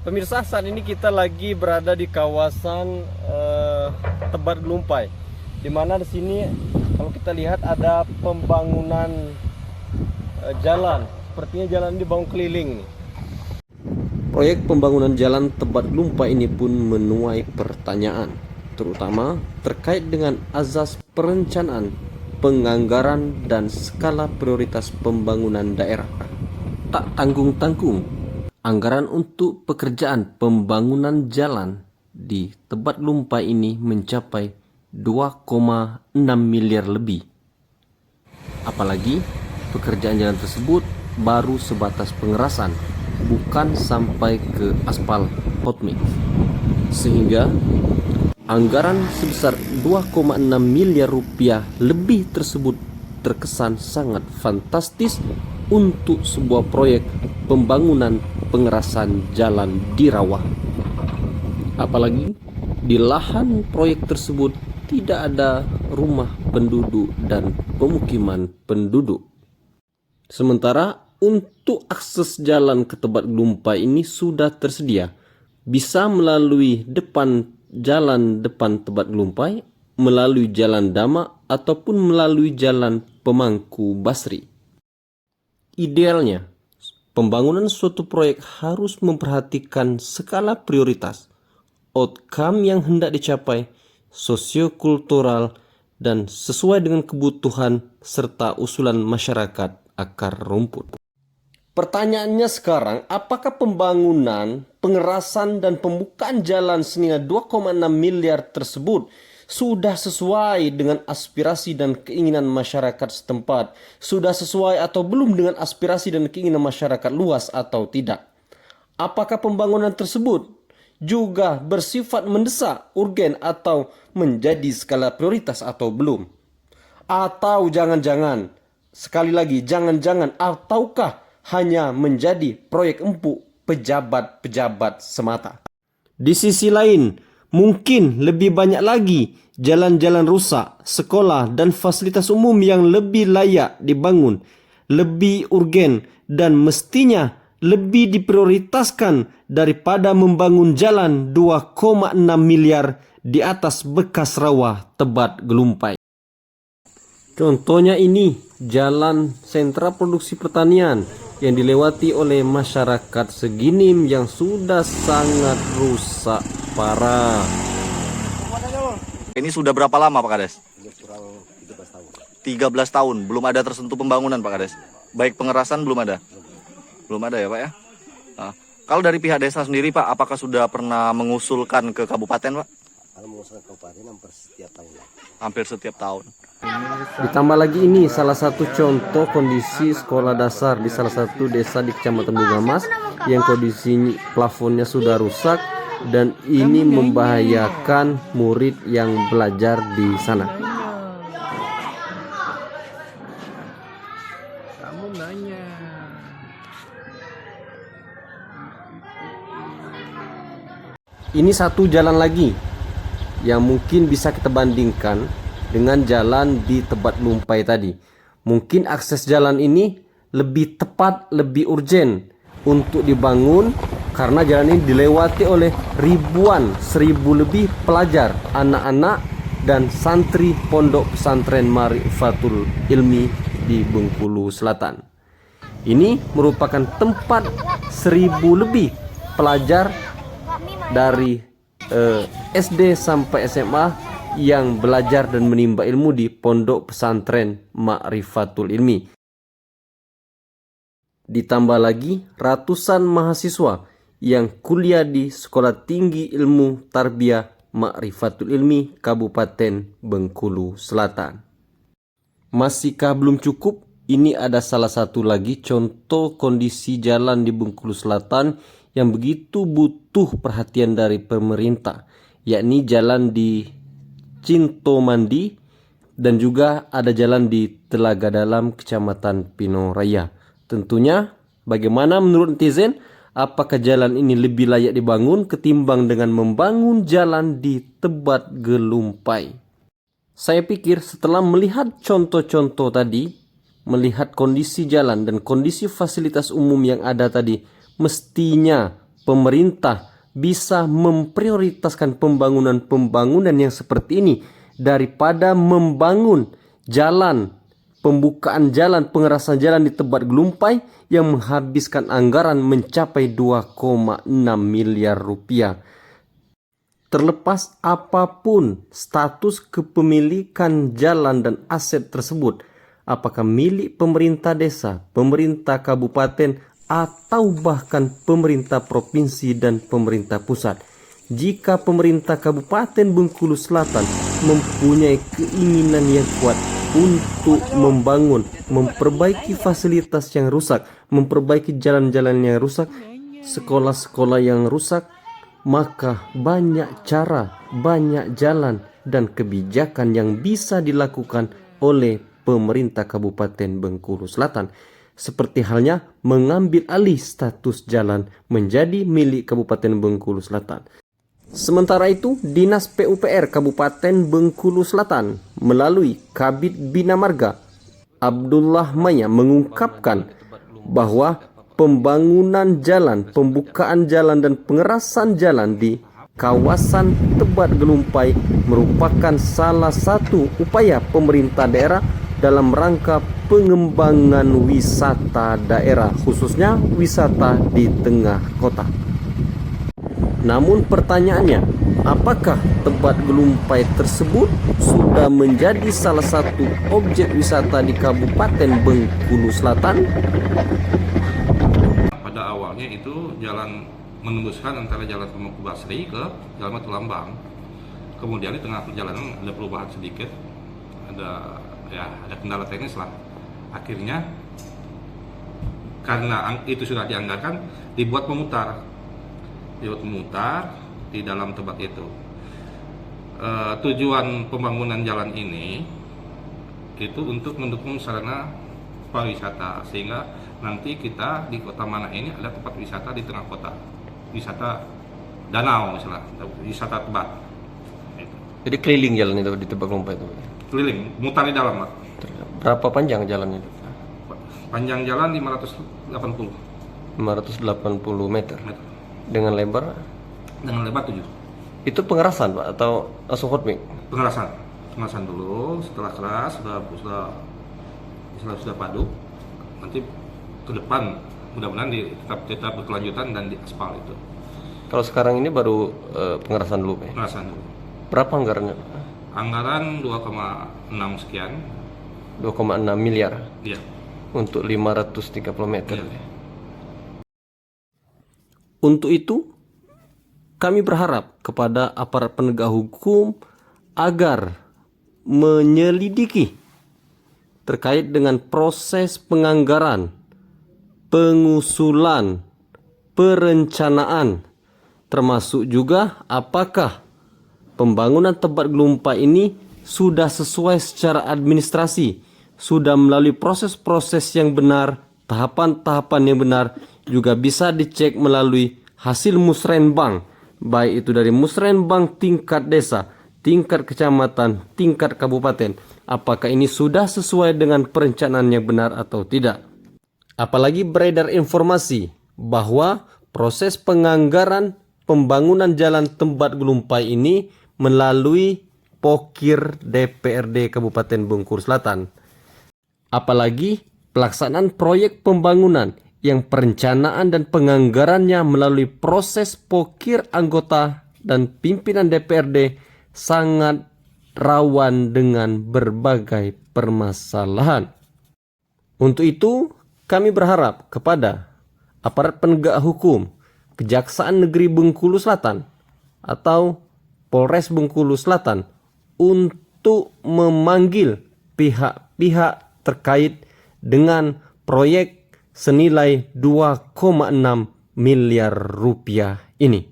Pemirsa, saat ini kita lagi berada di kawasan Tebat Gelumpai, di mana di sini kalau kita lihat ada pembangunan jalan. Sepertinya jalan dibangun keliling nih. Proyek pembangunan jalan Tebat Gelumpai ini pun menuai pertanyaan, terutama terkait dengan azas perencanaan, penganggaran, dan skala prioritas pembangunan daerah. Tak tanggung-tanggung, anggaran untuk pekerjaan pembangunan jalan di Tebat Gelumpai ini mencapai 2,6 miliar lebih. Apalagi pekerjaan jalan tersebut baru sebatas pengerasan, bukan sampai ke aspal hot mix. Sehingga anggaran sebesar 2,6 miliar rupiah lebih tersebut terkesan sangat fantastis untuk sebuah proyek pembangunan pengerasan jalan di rawa. Apalagi di lahan proyek tersebut tidak ada rumah penduduk dan pemukiman penduduk. Sementara untuk akses jalan ke Tebat Gelumpai ini sudah tersedia, bisa melalui jalan depan Tebat Gelumpai, melalui jalan Dama, ataupun melalui jalan Pemangku Basri. Idealnya, pembangunan suatu proyek harus memperhatikan skala prioritas, outcome yang hendak dicapai, sosiokultural, dan sesuai dengan kebutuhan serta usulan masyarakat akar rumput. Pertanyaannya sekarang, apakah pembangunan, pengerasan, dan pembukaan jalan senilai 2,6 miliar tersebut sudah sesuai dengan aspirasi dan keinginan masyarakat setempat? Sudah sesuai atau belum dengan aspirasi dan keinginan masyarakat luas atau tidak? Apakah pembangunan tersebut juga bersifat mendesak, urgen, atau menjadi skala prioritas atau belum? Atau jangan-jangan, sekali lagi, jangan-jangan, ataukah hanya menjadi proyek empuk pejabat-pejabat semata? Di sisi lain, mungkin lebih banyak lagi jalan-jalan rusak, sekolah, dan fasilitas umum yang lebih layak dibangun, lebih urgen, dan mestinya lebih diprioritaskan daripada membangun jalan 2,6 miliar di atas bekas rawa Tebat Gelumpai. Contohnya ini, jalan sentra produksi pertanian yang dilewati oleh masyarakat Seginim yang sudah sangat rusak parah. Ini sudah berapa lama Pak Kades? 13 tahun. Belum ada tersentuh pembangunan Pak Kades. Baik pengerasan belum ada? Belum ada ya Pak ya? Nah, kalau dari pihak desa sendiri Pak, apakah sudah pernah mengusulkan ke kabupaten Pak? Kalau mengusulkan ke kabupaten hampir setiap tahun. Hampir setiap tahun. Ditambah lagi ini salah satu contoh kondisi sekolah dasar di salah satu desa di Kecamatan Bungamas yang kondisi plafonnya sudah rusak dan ini membahayakan murid yang belajar di sana. Kamu nanya. Ini satu jalan lagi yang mungkin bisa kita bandingkan dengan jalan di Tebat Gelumpai tadi. Mungkin akses jalan ini lebih tepat, lebih urgen untuk dibangun karena jalan ini dilewati oleh ribuan, 1000 lebih pelajar, anak-anak, dan santri Pondok Pesantren Marifatul Ilmi di Bengkulu Selatan. Ini merupakan tempat 1000 lebih pelajar dari SD sampai SMA yang belajar dan menimba ilmu di Pondok Pesantren Ma'rifatul Ilmi. Ditambah lagi ratusan mahasiswa yang kuliah di Sekolah Tinggi Ilmu Tarbiyah Ma'rifatul Ilmi Kabupaten Bengkulu Selatan. Masihkah belum cukup? Ini ada salah satu lagi contoh kondisi jalan di Bengkulu Selatan yang begitu butuh perhatian dari pemerintah, yakni jalan di Cinto Mandi dan juga ada jalan di Telaga Dalam Kecamatan Pino Raya. Tentunya bagaimana menurut netizen, apakah jalan ini lebih layak dibangun ketimbang dengan membangun jalan di Tebat Gelumpai? Saya pikir setelah melihat contoh-contoh tadi, melihat kondisi jalan dan kondisi fasilitas umum yang ada tadi, mestinya pemerintah bisa memprioritaskan pembangunan yang seperti ini daripada membangun jalan, pembukaan jalan, pengerasan jalan di Tebet Gelumpai yang menghabiskan anggaran mencapai 2,6 miliar rupiah. Terlepas apapun status kepemilikan jalan dan aset tersebut, apakah milik pemerintah desa, pemerintah kabupaten, atau bahkan pemerintah provinsi dan pemerintah pusat. Jika pemerintah Kabupaten Bengkulu Selatan mempunyai keinginan yang kuat untuk membangun, memperbaiki fasilitas yang rusak, memperbaiki jalan-jalan yang rusak, sekolah-sekolah yang rusak, maka banyak cara, banyak jalan dan kebijakan yang bisa dilakukan oleh pemerintah Kabupaten Bengkulu Selatan. Seperti halnya mengambil alih status jalan menjadi milik Kabupaten Bengkulu Selatan. Sementara itu, Dinas PUPR Kabupaten Bengkulu Selatan melalui Kabid Bina Marga Abdullah Maya mengungkapkan bahwa pembangunan jalan, pembukaan jalan dan pengerasan jalan di kawasan Tebet Gelumpai merupakan salah satu upaya pemerintah daerah dalam rangka pengembangan wisata daerah, khususnya wisata di tengah kota. Namun pertanyaannya, apakah Tebet Gelumpai tersebut sudah menjadi salah satu objek wisata di Kabupaten Bengkulu Selatan? Pada awalnya itu jalan menembuskan antara Jalan Pemangku Basri ke Jalan Batu Lambang. Kemudian di tengah perjalanan ada perubahan sedikit, ada kendala teknis lah. Akhirnya karena itu sudah dianggarkan, dibuat pemutar di dalam tempat itu. Tujuan pembangunan jalan ini itu untuk mendukung sarana pariwisata, sehingga nanti kita di Kota Mana ini ada tempat wisata di tengah kota, wisata danau misalnya, wisata Tebet. Jadi keliling jalan itu di Tebet Gelumpai itu? Keliling, mutar di dalam, Pak. Berapa panjang jalan itu? Panjang jalan 580 meter. Dengan lebar? Dengan lebar 7. Itu pengerasan, Pak, atau langsung hot mix? Pengerasan dulu, setelah keras sudah padu, nanti ke depan mudah-mudahan tetap berkelanjutan dan di aspal itu. Kalau sekarang ini baru pengerasan dulu, Pak? Pengerasan dulu. Berapa anggarannya? Anggaran 2,6 sekian. 2,6 miliar? Iya. Untuk 530 meter. Iya. Untuk itu, kami berharap kepada aparat penegak hukum agar menyelidiki terkait dengan proses penganggaran, pengusulan, perencanaan, termasuk juga apakah pembangunan Tebet Gelumpai ini sudah sesuai secara administrasi, sudah melalui proses-proses yang benar, tahapan-tahapan yang benar, juga bisa dicek melalui hasil musrenbang, baik itu dari musrenbang tingkat desa, tingkat kecamatan, tingkat kabupaten, apakah ini sudah sesuai dengan perencanaan yang benar atau tidak. Apalagi beredar informasi bahwa proses penganggaran pembangunan jalan Tebet Gelumpai ini melalui Pokir DPRD Kabupaten Bengkulu Selatan. Apalagi pelaksanaan proyek pembangunan yang perencanaan dan penganggarannya melalui proses Pokir anggota dan pimpinan DPRD sangat rawan dengan berbagai permasalahan. Untuk itu, kami berharap kepada aparat penegak hukum, Kejaksaan Negeri Bengkulu Selatan atau Polres Bengkulu Selatan untuk memanggil pihak-pihak terkait dengan proyek senilai 2,6 miliar rupiah ini.